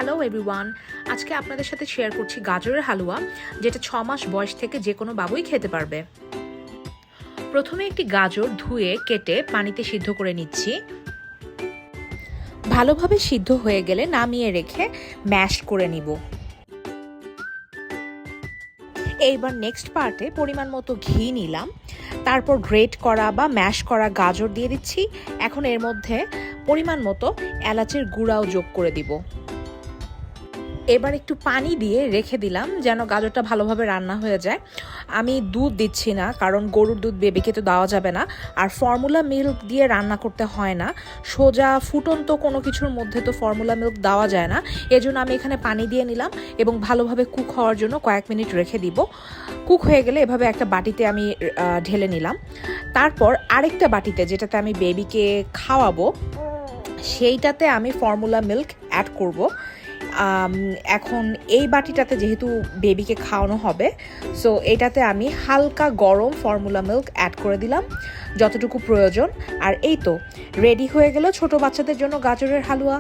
Hello everyone, আজকে আপনাদের সাথে শেয়ার করছি গাজরের হালুয়া, যেটা 6 মাস বয়স থেকে যে কোনো বাবুই খেতে পারবে। প্রথমে একটি গাজর ধুয়ে কেটে পানিতে সিদ্ধ করে নিচ্ছি। ভালোভাবে সিদ্ধ হয়ে গেলে নামিয়ে রেখে ম্যাশ করে নিব। এইবার নেক্সট পার্টে পরিমাণ মতো ঘি নিলাম, তারপর গ্রেট করা বা ম্যাশ করা গাজর দিয়ে দিচ্ছি। এখন এর মধ্যে পরিমাণ মতো এলাচের গুঁড়াও যোগ করে দিব। এবার একটু পানি দিয়ে রেখে দিলাম যেন গাজরটা ভালোভাবে রান্না হয়ে যায়। আমি দুধ দিচ্ছি না, কারণ গরুর দুধ বেবিকে তো দেওয়া যাবে না, আর ফর্মুলা মিল্ক দিয়ে রান্না করতে হয় না। সোজা ফুটন্ত কোনো কিছুর মধ্যে তো ফর্মুলা মিল্ক দেওয়া যায় না, এজন্য আমি এখানে পানি দিয়ে নিলাম এবং ভালোভাবে কুক হওয়ার জন্য কয়েক মিনিট রেখে দিব। কুক হয়ে গেলে এভাবে একটা বাটিতে আমি ঢেলে নিলাম। তারপর আরেকটা বাটিতে, যেটাতে আমি বেবিকে খাওয়াবো, সেইটাতে আমি ফর্মুলা মিল্ক অ্যাড করব। এখন এই বাটিটাতে যেহেতু বেবিকে খাওয়ানো হবে, সো এটাতে আমি হালকা গরম ফর্মুলা মিল্ক অ্যাড করে দিলাম যতটুকু প্রয়োজন। আর এই তো রেডি হয়ে গেল ছোট বাচ্চাদের জন্য গাজরের হালুয়া।